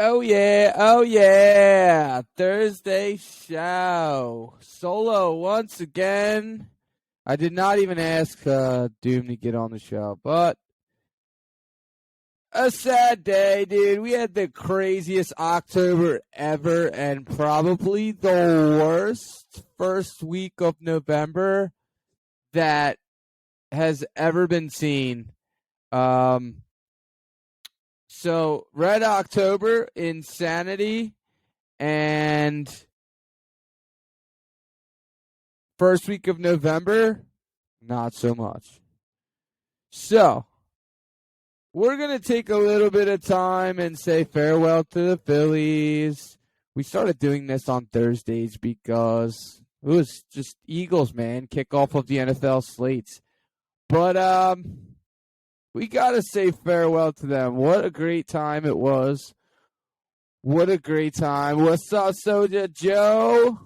Oh yeah, oh yeah. Thursday show. Solo once again. I did not even ask Doom to get on the show, but a sad day, dude. We had the craziest October ever and probably the worst first week of November that has ever been seen. Um so Red October, insanity, and first week of November, not so much. So, we're going to take a little bit of time and say farewell to the Phillies. We started doing this on Thursdays because it was just Eagles, man, kickoff of the NFL slates. But we got to say farewell to them. What a great time it was. What a great time. What's up, Soja Joe?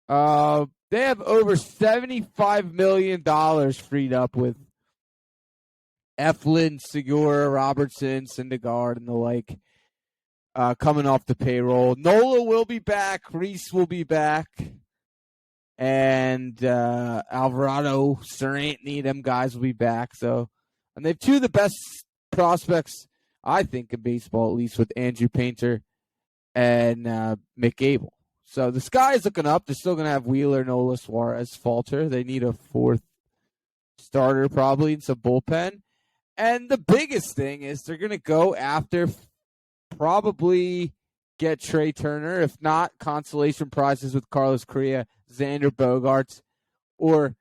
They have over $75 million freed up with Eflin, Segura, Robertson, Syndergaard, and the like coming off the payroll. Nola will be back. Reese will be back. And Alvarado, Sir Anthony, them guys will be back. So, and they have two of the best prospects, I think, in baseball, at least with Andrew Painter and Mick Abel. So the sky is looking up. They're still going to have Wheeler, Nola, Suarez falter. They need a fourth starter probably in some bullpen. And the biggest thing is they're going to go after probably get Trey Turner, if not consolation prizes with Carlos Correa, Xander Bogaerts, or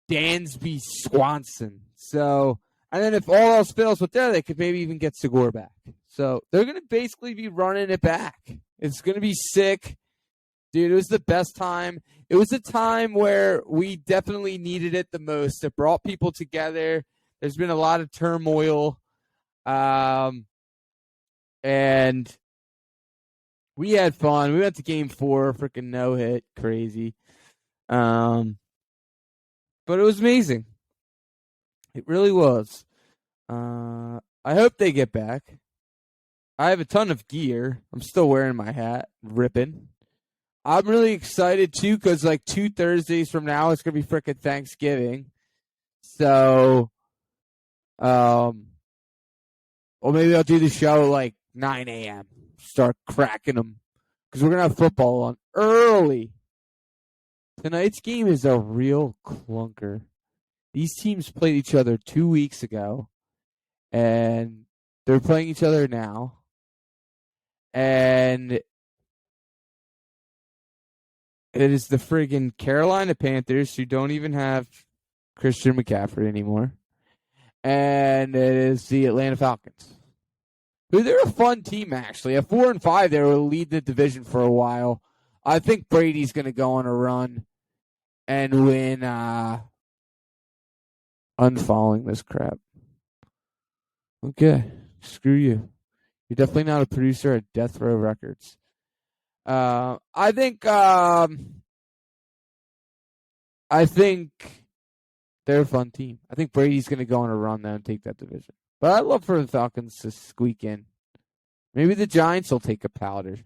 Dansby Swanson. So, and then if all else fails with that, they could maybe even get Segura back. So they're going to basically be running it back. It's going to be sick. Dude, it was the best time. It was a time where we definitely needed it the most. It brought people together. There's been a lot of turmoil. And we had fun. We went to game 4, freaking no-hit. Crazy. But it was amazing. It really was. I hope they get back. I have a ton of gear. I'm still wearing my hat. Ripping. I'm really excited, too, because, like, 2 Thursdays from now, it's going to be freaking Thanksgiving. So, well, maybe I'll do the show, like, 9 a.m. Start cracking them. Because we're going to have football on early. Tonight's game is a real clunker. These teams played each other 2 weeks ago. And they're playing each other now. And it is the friggin' Carolina Panthers, who don't even have Christian McCaffrey anymore. And it is the Atlanta Falcons, who they're a fun team, actually. At 4-5, they will lead the division for a while. I think Brady's going to go on a run and win. Unfollowing this crap. Okay, screw you. You're definitely not a producer at Death Row Records. I think they're a fun team. I think Brady's going to go on a run there and take that division. But I'd love for the Falcons to squeak in. Maybe the Giants will take a powder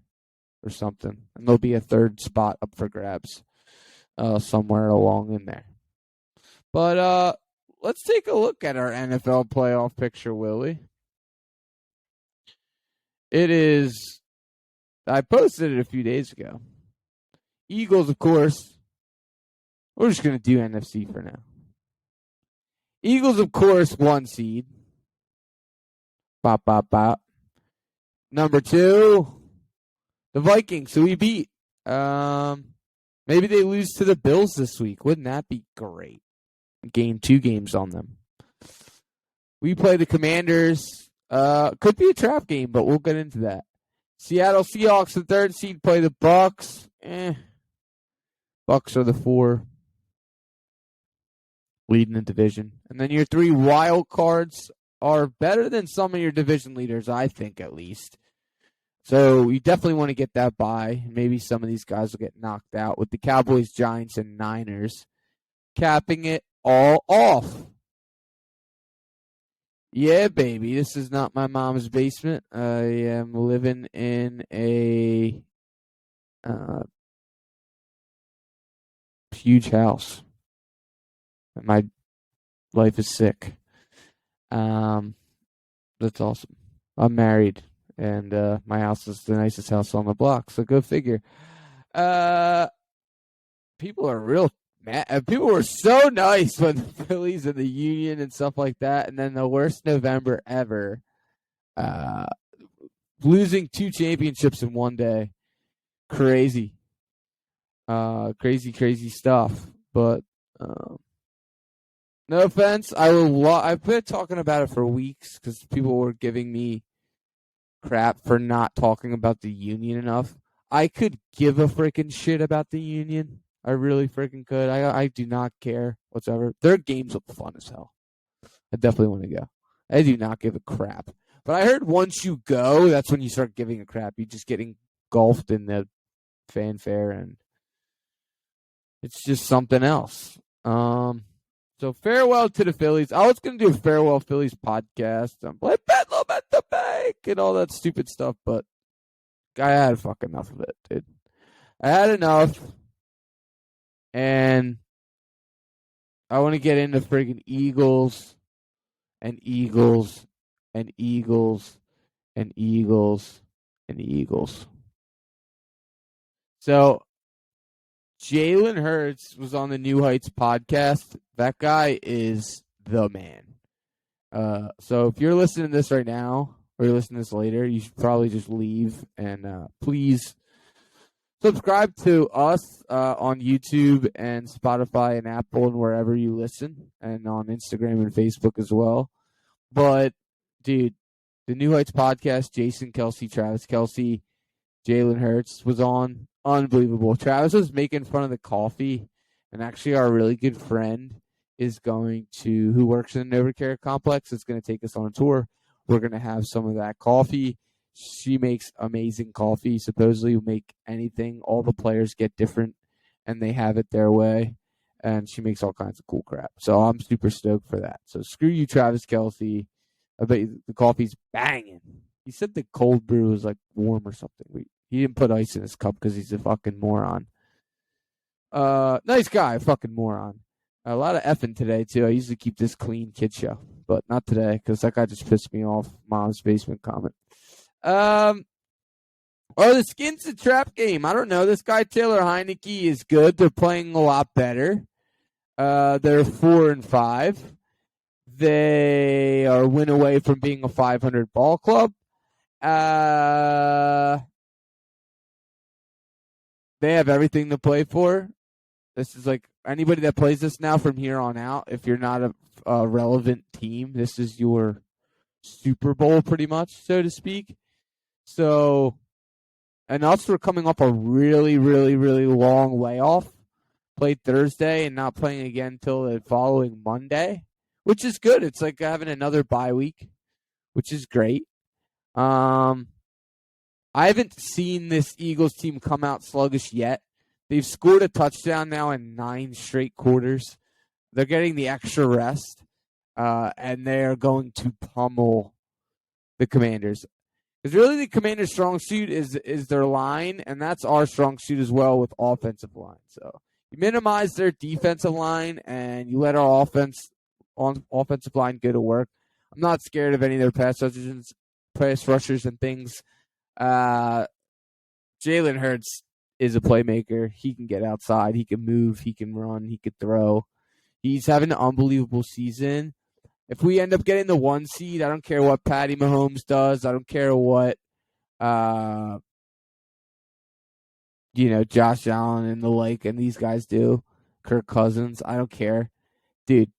or something, and there'll be a third spot up for grabs somewhere along in there. But let's take a look at our NFL playoff picture, Willie. It is, I posted it a few days ago. Eagles, of course. We're just going to do NFC for now. Eagles, of course, 1 seed. Bop, bop, bop. Number 2, the Vikings, who we beat. Maybe they lose to the Bills this week. Wouldn't that be great? Gain 2 games on them. We play the Commanders. Could be a trap game, but we'll get into that. Seattle Seahawks, the 3rd seed, play the Bucks. Bucks are the 4. Leading the division. And then your 3 wild cards are better than some of your division leaders, I think, at least. So you definitely want to get that bye. Maybe some of these guys will get knocked out with the Cowboys, Giants, and Niners capping it all off. Yeah, baby. This is not my mom's basement. I am living in a uh, huge house. My life is sick. Um, that's awesome. I'm married, and my house is the nicest house on the block. So go figure. Uh, people are real mad. People were so nice when the Phillies and the Union and stuff like that, and then the worst November ever. Uh, losing 2 championships in one day, crazy, crazy stuff. But um, no offense, I will. I've been talking about it for weeks because people were giving me crap for not talking about the Union enough. I could give a freaking shit about the Union. I really freaking could. I do not care whatsoever. Their games look fun as hell. I definitely want to go. I do not give a crap. But I heard once you go, that's when you start giving a crap. You're just getting engulfed in the fanfare, and it's just something else. So farewell to the Phillies. I was gonna do a farewell Phillies podcast. Like Bedlam at the bank and all that stupid stuff, but I had fucking enough of it, dude. I had enough, and I want to get into friggin' Eagles and Eagles and Eagles and Eagles and Eagles. So Jalen Hurts was on the New Heights podcast. That guy is the man. So if you're listening to this right now, or you're listening to this later, you should probably just leave and please subscribe to us on YouTube and Spotify and Apple and wherever you listen, and on Instagram and Facebook as well. But dude, the New Heights podcast, Jason Kelsey, Travis Kelsey, Jalen Hurts was on. Unbelievable. Travis was making fun of the coffee, and actually our really good friend is going to, who works in the NovaCare complex, is going to take us on a tour. We're going to have some of that coffee. She makes amazing coffee. Supposedly will make anything. All the players get different, and they have it their way. And she makes all kinds of cool crap. So I'm super stoked for that. So screw you, Travis Kelsey. I bet you the coffee's banging. He said the cold brew was like warm or something. He didn't put ice in his cup because he's a fucking moron. Nice guy, fucking moron. A lot of effing today too. I usually keep this clean kid show, but not today because that guy just pissed me off. Mom's basement comment. The Skins a trap game. I don't know. This guy Taylor Heineke is good. They're playing a lot better. They're 4-5. They are a win away from being a 500 ball club. They have everything to play for. This is like anybody that plays this now from here on out. If you're not a relevant team, this is your Super Bowl, pretty much, so to speak. So, and us, we're coming off a really, really, really long layoff. Played Thursday and not playing again until the following Monday, which is good. It's like having another bye week, which is great. I haven't seen this Eagles team come out sluggish yet. They've scored a touchdown now in 9 straight quarters. They're getting the extra rest, and they're going to pummel the Commanders. Because really the Commanders' strong suit is their line, and that's our strong suit as well with offensive line. So you minimize their defensive line, and you let our offensive line go to work. I'm not scared of any of their pass rushers and things. Jalen Hurts is a playmaker. He can get outside. He can move. He can run. He could throw. He's having an unbelievable season. If we end up getting the 1 seed, I don't care what Patty Mahomes does. I don't care what, Josh Allen and the like and these guys do. Kirk Cousins. I don't care. Dude,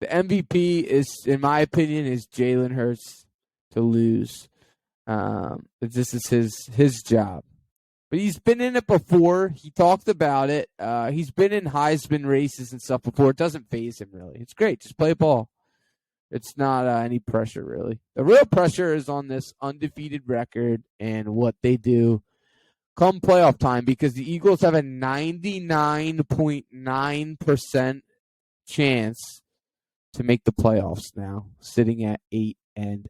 the MVP is, in my opinion, is Jalen Hurts to lose. This is his job. But he's been in it before. He talked about it. He's been in Heisman races and stuff before. It doesn't faze him, really. It's great. Just play ball. It's not any pressure, really. The real pressure is on this undefeated record and what they do come playoff time, because the Eagles have a 99.9% chance to make the playoffs now, sitting at 8-0.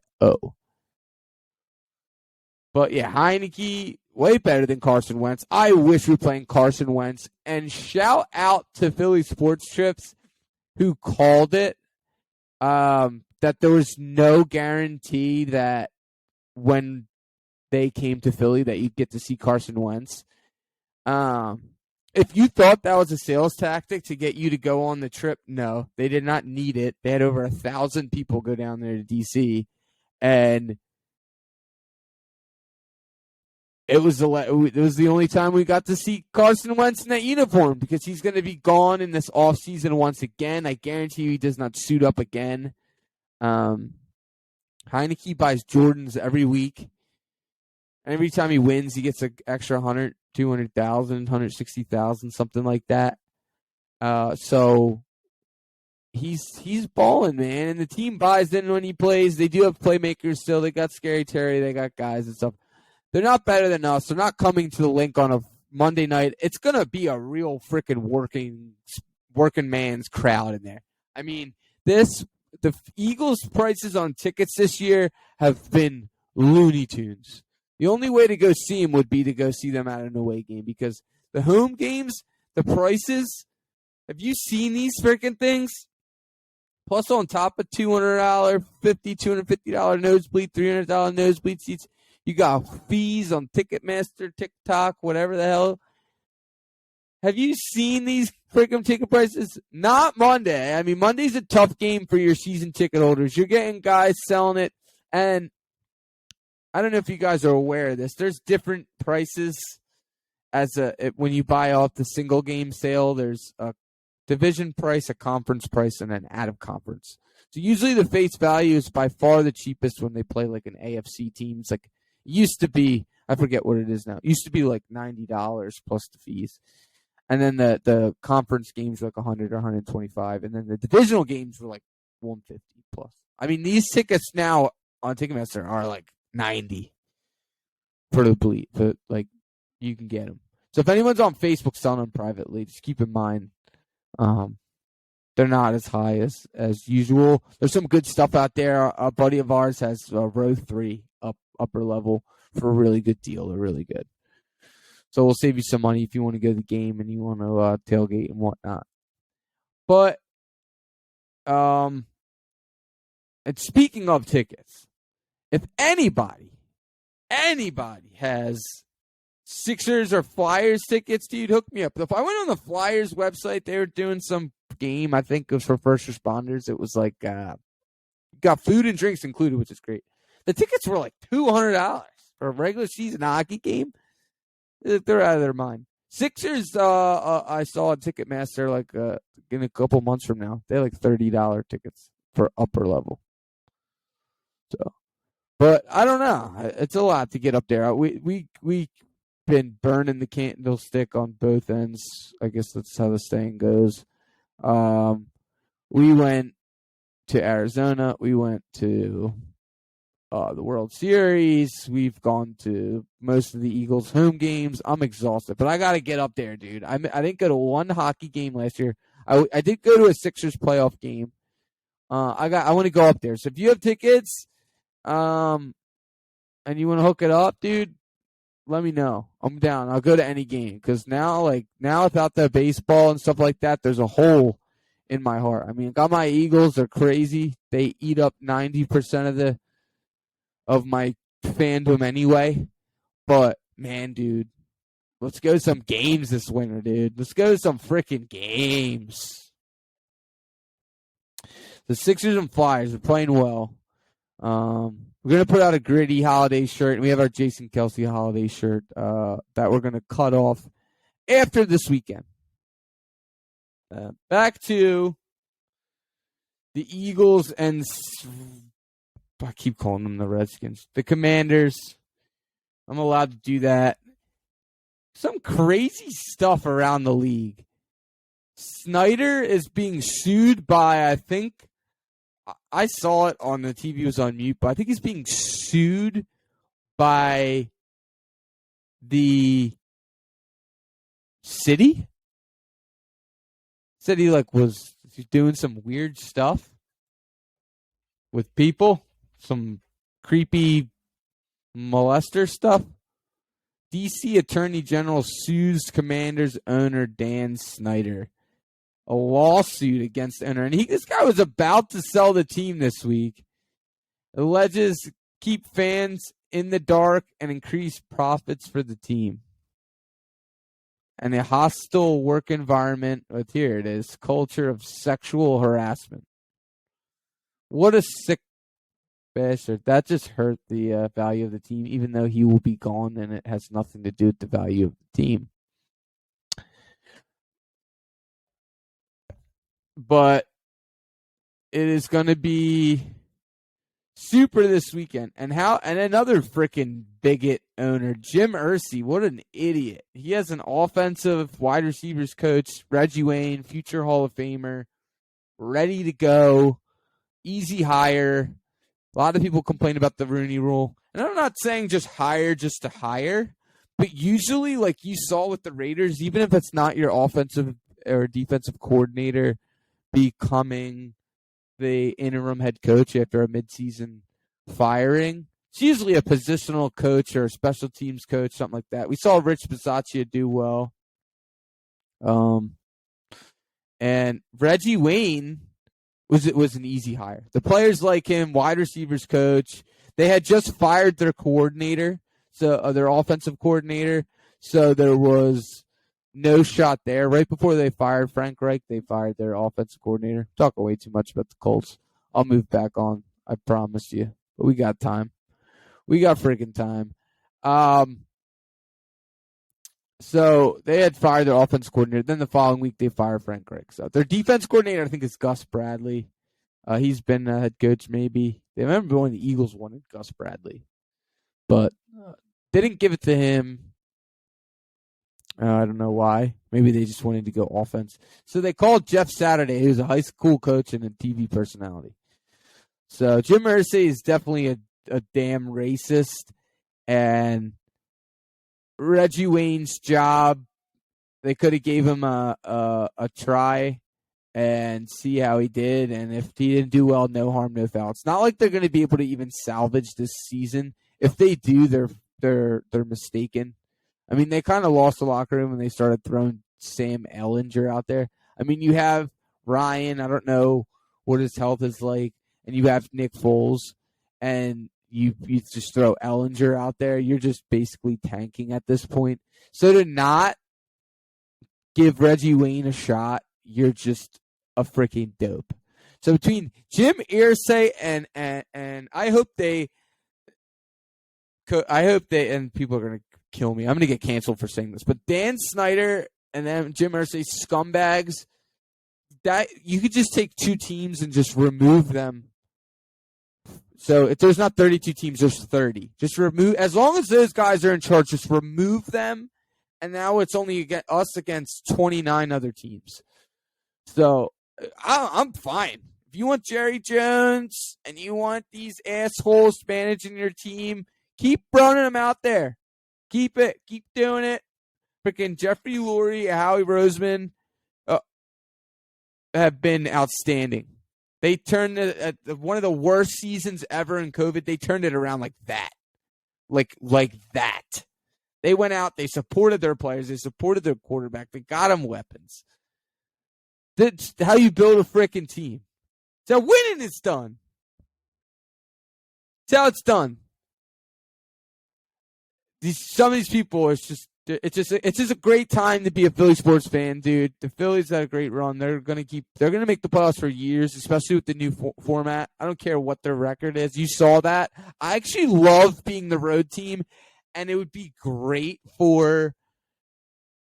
But yeah, Heineke, way better than Carson Wentz. I wish we were playing Carson Wentz. And shout out to Philly Sports Trips who called it, that there was no guarantee that when they came to Philly that you'd get to see Carson Wentz. If you thought that was a sales tactic to get you to go on the trip, no, they did not need it. They had over 1,000 people go down there to DC, and it was the only time we got to see Carson Wentz in that uniform because he's going to be gone in this offseason once again. I guarantee you he does not suit up again. Heineke buys Jordans every week. Every time he wins, he gets an extra 100, 200,000, 160,000, something like that. So he's balling, man. And the team buys in when he plays. They do have playmakers still. They got Scary Terry. They got guys and stuff. They're not better than us. They're not coming to the link on a Monday night. It's going to be a real freaking working man's crowd in there. I mean, the Eagles' prices on tickets this year have been Looney Tunes. The only way to go see them would be to go see them at an away game because the home games, the prices, have you seen these freaking things? Plus on top of $200, $250 nosebleed, $300 nosebleed seats, you got fees on Ticketmaster, TikTok, whatever the hell. Have you seen these freaking ticket prices? Not Monday. I mean, Monday's a tough game for your season ticket holders. You're getting guys selling it, and I don't know if you guys are aware of this. There's different prices when you buy off the single game sale. There's a division price, a conference price, and an out of conference. So usually the face value is by far the cheapest when they play like an AFC team. It's like it used to be, I forget what it is now. It used to be like $90 plus the fees. And then the conference games were like 100 or 125, and then the divisional games were like 150 plus. I mean, these tickets now on Ticketmaster are like 90 for the bleed, but like you can get them. So if anyone's on Facebook selling them privately, just keep in mind they're not as high as usual. There's some good stuff out there. A buddy of ours has row 3 upper level for a really good deal. They're really good. So we'll save you some money if you want to go to the game and you want to tailgate and whatnot. But and speaking of tickets, if anybody has Sixers or Flyers tickets, dude, hook me up. If I went on the Flyers website, they were doing some game, I think it was for first responders. It was like got food and drinks included, which is great. The tickets were like $200 for a regular season hockey game. They're out of their mind. Sixers, I saw on Ticketmaster like in a couple months from now. They like $30 tickets for upper level. So, but I don't know. It's a lot to get up there. We been burning the candlestick on both ends. I guess that's how the saying goes. We went to Arizona. We went to the World Series. We've gone to most of the Eagles' home games. I'm exhausted, but I got to get up there, dude. I didn't go to one hockey game last year. I did go to a Sixers playoff game. I want to go up there. So if you have tickets, and you want to hook it up, dude, let me know. I'm down. I'll go to any game because now without the baseball and stuff like that, there's a hole in my heart. I mean, got my Eagles. They're crazy. They eat up 90% of my fandom anyway. But man, dude, let's go to some games this winter, dude. Let's go to some freaking games. The Sixers and Flyers are playing well. We're going to put out a gritty holiday shirt, and we have our Jason Kelsey holiday shirt that we're going to cut off after this weekend. Back to the Eagles and I keep calling them the Redskins. The Commanders. I'm allowed to do that. Some crazy stuff around the league. Snyder is being sued by, I think, I saw it on the TV, it was on mute, but I think he's being sued by the city. Said he was doing some weird stuff. with people, some creepy molester stuff. DC Attorney General sues Commanders owner Dan Snyder. A lawsuit against the owner. And this guy was about to sell the team this week. Alleges keep fans in the dark and increase profits for the team. And a hostile work environment with, here it is, culture of sexual harassment. What a sick bastard. That just hurt the value of the team, even though he will be gone and it has nothing to do with the value of the team. But it is going to be super this weekend. And another freaking bigot owner, Jim Irsay. What an idiot. He has an offensive wide receivers coach, Reggie Wayne, future Hall of Famer, ready to go. Easy hire. A lot of people complain about the Rooney Rule. And I'm not saying just hire just to hire. But usually, like you saw with the Raiders, even if it's not your offensive or defensive coordinator becoming the interim head coach after a midseason firing, it's usually a positional coach or a special teams coach, something like that. We saw Rich Bisaccia do well. And Reggie Wayne was an easy hire. The players like him, wide receivers coach. They had just fired their coordinator, so their offensive coordinator. So there was no shot there. Right before they fired Frank Reich, they fired their offensive coordinator. Talking way too much about the Colts. I'll move back on. I promise you. But we got time. We got freaking time. So they had fired their offense coordinator. Then the following week, they fired Frank Reich. So their defense coordinator, I think, is Gus Bradley. He's been a head coach, maybe. They remember when the Eagles wanted Gus Bradley. But they didn't give it to him. I don't know why. Maybe they just wanted to go offense. So they called Jeff Saturday, who's a high school coach and a TV personality. So Jim Irsay is definitely a damn racist. And Reggie Wayne's job, they could have gave him a try and see how he did. And if he didn't do well, no harm, no foul. It's not like they're going to be able to even salvage this season. If they do, they're mistaken. I mean, they kind of lost the locker room when they started throwing Sam Ehlinger out there. I mean, you have Ryan. I don't know what his health is like. And you have Nick Foles. And you just throw Ehlinger out there. You're just basically tanking at this point. So to not give Reggie Wayne a shot, you're just a freaking dope. So between Jim Irsay and I hope they, and people are going to kill me. I'm going to get canceled for saying this, but Dan Snyder and then Jim Irsay, scumbags, that you could just take two teams and just remove them. So if there's not 32 teams, there's 30. Just remove, as long as those guys are in charge, just remove them. And now it's only us against 29 other teams. So I'm fine. If you want Jerry Jones and you want these assholes managing your team, keep running them out there. Keep doing it. Freaking Jeffrey Lurie, Howie Roseman have been outstanding. They turned it at one of the worst seasons ever in COVID. They turned it around like that. Like that. They went out. They supported their players. They supported their quarterback. They got them weapons. That's how you build a freaking team. So winning is done. That's how it's done. Some of these people, it's just a great time to be a Philly sports fan, dude. The Phillies had a great run. They're gonna make the playoffs for years, especially with the new format. I don't care what their record is. You saw that. I actually love being the road team, and it would be great for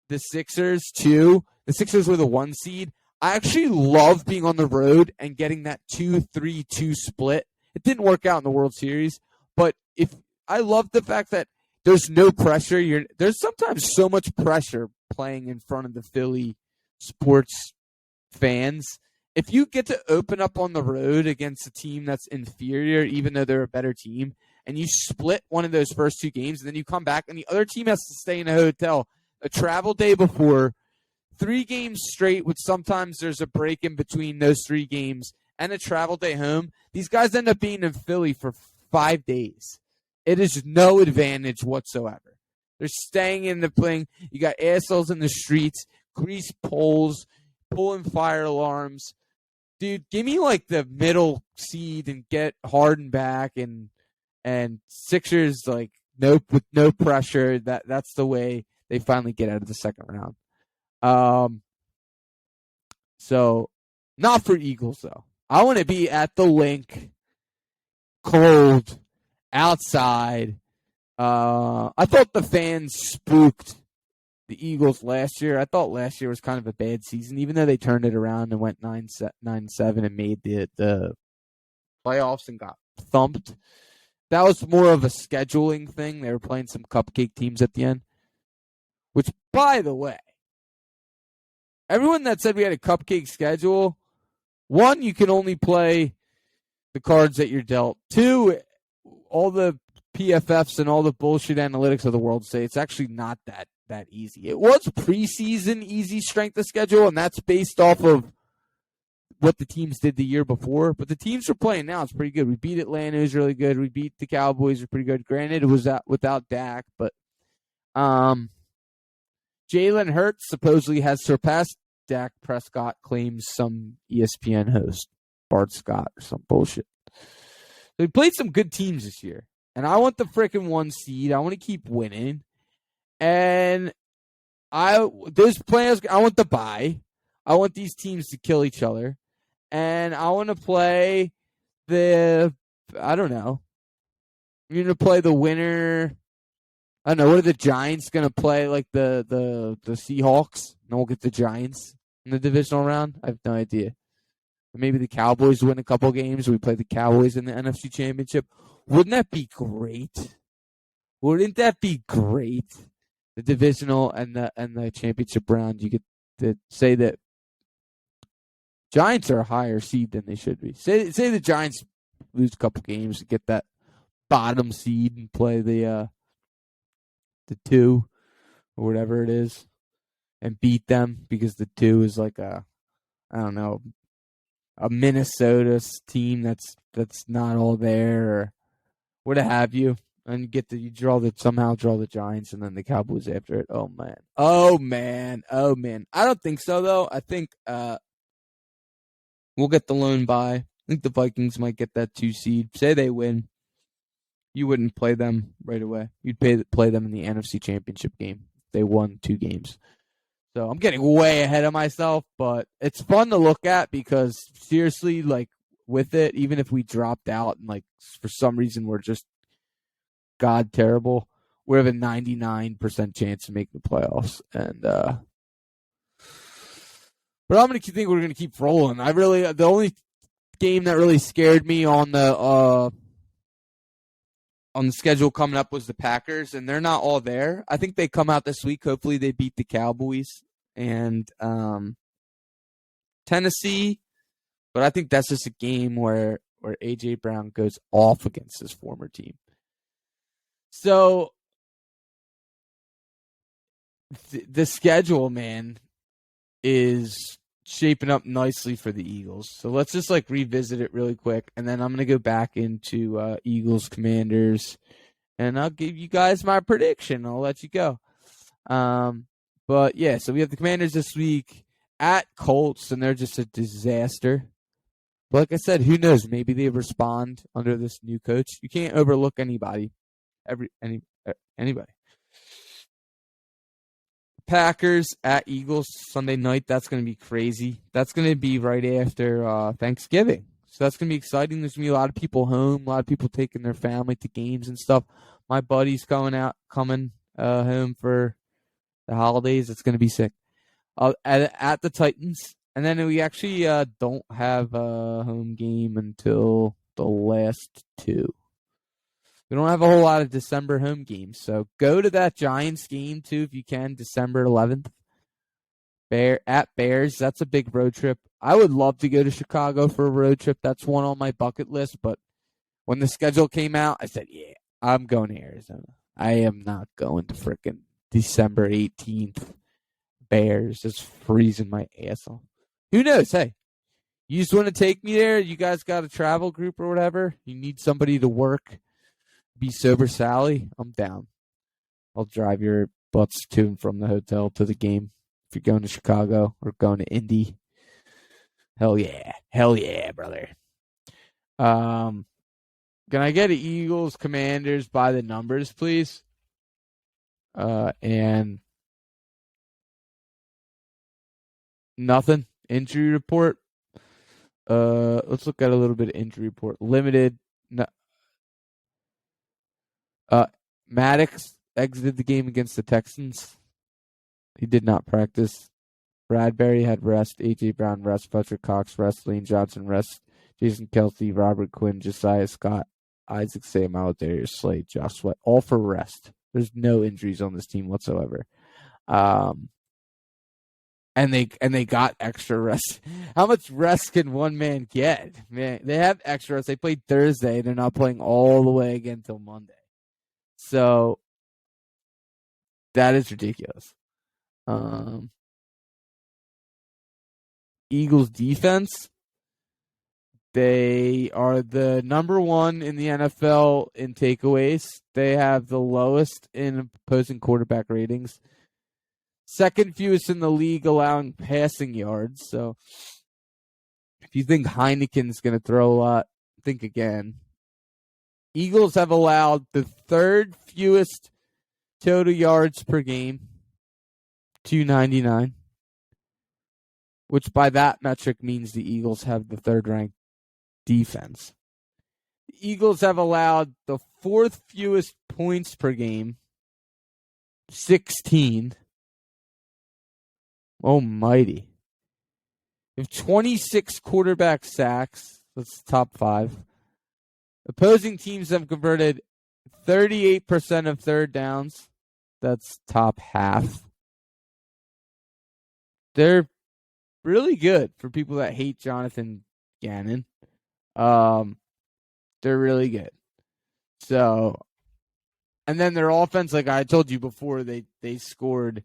the Sixers too. The Sixers were the 1 seed. I actually love being on the road and getting that 2-3-2 split. It didn't work out in the World Series, but I love the fact that there's no pressure. There's sometimes so much pressure playing in front of the Philly sports fans. If you get to open up on the road against a team that's inferior, even though they're a better team, and you split one of those first 2 games, and then you come back and the other team has to stay in a hotel a travel day before, 3 games straight, with sometimes there's a break in between those 3 games, and a travel day home, these guys end up being in Philly for 5 days. It is no advantage whatsoever. They're staying in the plane. You got assholes in the streets, grease poles, pulling fire alarms. Dude, give me like the middle seed and get Harden back and Sixers like with no pressure. That's the way they finally get out of the second round. So not for Eagles though. I want to be at the link, cold, outside. I thought the fans spooked the Eagles last year. I thought last year was kind of a bad season, even though they turned it around and went 9-7 and made the playoffs and got thumped. That was more of a scheduling thing. They were playing some cupcake teams at the end. Which, by the way, everyone that said we had a cupcake schedule, one, you can only play the cards that you're dealt. Two, all the PFFs and all the bullshit analytics of the world say it's actually not that easy. It was preseason easy strength of schedule, and that's based off of what the teams did the year before. But the teams we're playing now, it's pretty good. We beat Atlanta, it was really good. We beat the Cowboys, it was pretty good. Granted, it was without Dak, but Jalen Hurts supposedly has surpassed Dak Prescott, claims some ESPN host, Bart Scott, or some bullshit. So we played some good teams this year. And I want the freaking 1 seed. I want to keep winning. And those players, I want the bye. I want these teams to kill each other. And I want to play I don't know. You're going to play the winner. I don't know. What are the Giants going to play? Like the Seahawks? And we'll get the Giants in the divisional round? I have no idea. Maybe the Cowboys win a couple games. We play the Cowboys in the NFC Championship. Wouldn't that be great? Wouldn't that be great? The divisional and the championship round, you get to say that Giants are a higher seed than they should be. Say the Giants lose a couple games to get that bottom seed and play the 2 or whatever it is and beat them because the 2 is like a Minnesota team that's not all there or what have you. And you somehow draw the Giants and then the Cowboys after it. Oh man. I don't think so though. I think we'll get the lone bye. I think the Vikings might get that 2 seed. Say they win. You wouldn't play them right away. You'd play them in the NFC Championship game. They won 2 games. So I'm getting way ahead of myself, but it's fun to look at because seriously, like with it, even if we dropped out and like for some reason we're just god terrible, we have a 99% chance to make the playoffs. And but I'm gonna think we're gonna keep rolling. The only game that really scared me on the schedule coming up was the Packers, and they're not all there. I think they come out this week. Hopefully they beat the Cowboys and Tennessee. But I think that's just a game where A.J. Brown goes off against his former team. So the schedule, man, is shaping up nicely for the Eagles. So let's just like revisit it really quick, and then I'm gonna go back into Eagles Commanders, and I'll give you guys my prediction. I'll let you go. But yeah, so we have the Commanders this week at Colts, and they're just a disaster. But like I said, who knows? Maybe they respond under this new coach. You can't overlook anybody. Anybody. Packers at Eagles Sunday night. That's going to be crazy. That's going to be right after Thanksgiving. So that's going to be exciting. There's going to be a lot of people home, a lot of people taking their family to games and stuff. My buddy's coming home for the holidays. It's going to be sick. At the Titans. And then we actually don't have a home game until the last 2. We don't have a whole lot of December home games. So go to that Giants game, too, if you can, December 11th. At Bears, that's a big road trip. I would love to go to Chicago for a road trip. That's one on my bucket list. But when the schedule came out, I said, yeah, I'm going to Arizona. I am not going to frickin' December 18th. Bears just freezing my ass off. Who knows? Hey, You just want to take me there? You guys got a travel group or whatever? You need somebody to work? Be sober, Sally? I'm down. I'll drive your butts to and from the hotel to the game. If you're going to Chicago or going to Indy, hell yeah, brother. Can I get Eagles Commanders by the numbers, please? And nothing. Injury report. Let's look at a little bit of injury report. Limited. No, Maddox exited the game against the Texans. He did not practice. Bradbury had rest. A.J. Brown rest. Fletcher Cox rest. Lane Johnson rest. Jason Kelce, Robert Quinn, Josiah Scott, Isaac Seumalo, Darius Slade, Josh Sweat, all for rest. There's no injuries on this team whatsoever. And they got extra rest. How much rest can one man get? Man, they have extra rest. They played Thursday. They're not playing all the way again until Monday. So that is ridiculous. Eagles defense. They are the number one in the NFL in takeaways. They have the lowest in opposing quarterback ratings. Second fewest in the league allowing passing yards. So if you think Heineken's going to throw a lot, think again. Eagles have allowed the third fewest total yards per game, 299, which by that metric means the Eagles have the third ranked defense. The Eagles have allowed the fourth fewest points per game, 16. Almighty. They have 26 quarterback sacks. That's top 5. Opposing teams have converted 38% of third downs. That's top half. They're really good for people that hate Jonathan Gannon. They're really good. So, and then their offense, like I told you before, they scored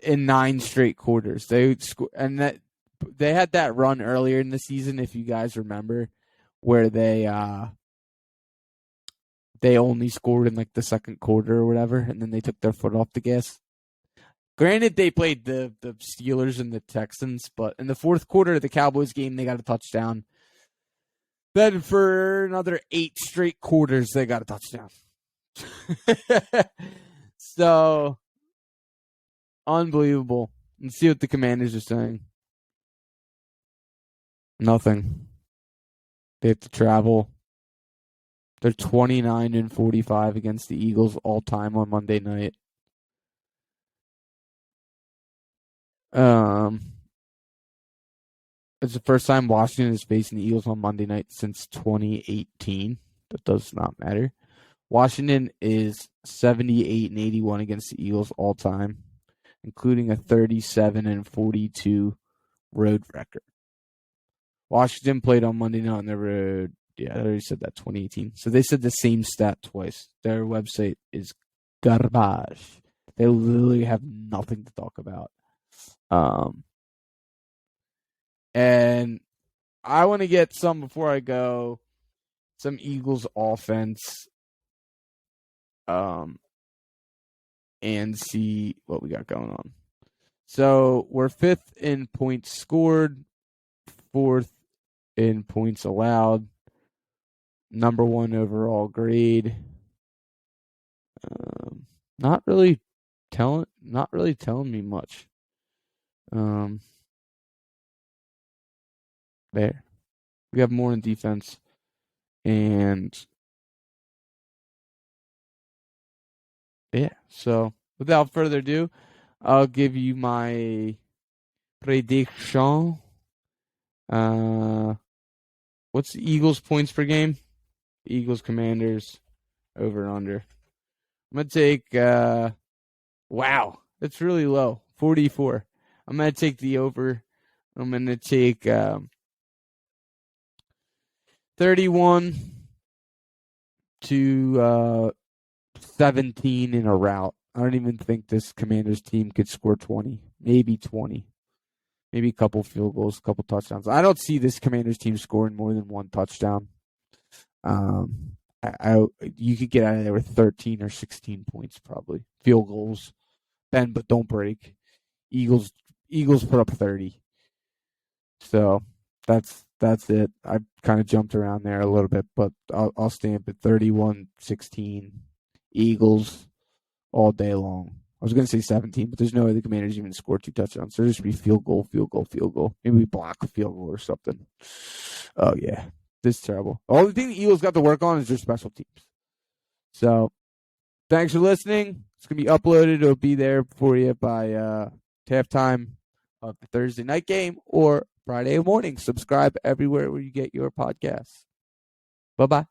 in 9 straight quarters. They had that run earlier in the season, if you guys remember, where they only scored in like the second quarter or whatever, and then they took their foot off the gas. Granted, they played the Steelers and the Texans, but in the fourth quarter of the Cowboys game, they got a touchdown. Then for another 8 straight quarters, they got a touchdown. So, unbelievable. Let's see what the Commanders are saying. Nothing. They have to travel. They're 29-45 against the Eagles all time on Monday night. It's the first time Washington is facing the Eagles on Monday night since 2018. That does not matter. Washington is 78-81 against the Eagles all time, including a 37-42 road record. Washington played on Monday night on the road. Yeah, I already said that, 2018. So they said the same stat twice. Their website is garbage. They literally have nothing to talk about. And I want to get some, before I go, some Eagles offense and see what we got going on. So we're 5th in points scored, 4th in points allowed, number 1 overall grade. Not really telling me much. There. We have more in defense. And yeah, so without further ado, I'll give you my prediction. What's the Eagles points per game? Eagles Commanders over and under. I'm going to take, wow, that's really low, 44. I'm going to take the over. I'm going to take 31 to 17 in a rout. I don't even think this Commanders team could score 20, maybe 20. maybe a couple field goals, a couple touchdowns. I don't see this Commanders team scoring more than one touchdown. You could get out of there with 13 or 16 points probably. Field goals, bend but don't break. Eagles put up 30. So that's it. I kind of jumped around there a little bit, but I'll stamp it 31-16. Eagles all day long. I was going to say 17, but there's no way the Commanders even scored 2 touchdowns. So there's just be field goal, field goal, field goal. Maybe we block a field goal or something. Oh, yeah. This is terrible. The only thing the Eagles got to work on is their special teams. So thanks for listening. It's going to be uploaded. It'll be there for you by halftime of the Thursday night game or Friday morning. Subscribe everywhere where you get your podcasts. Bye-bye.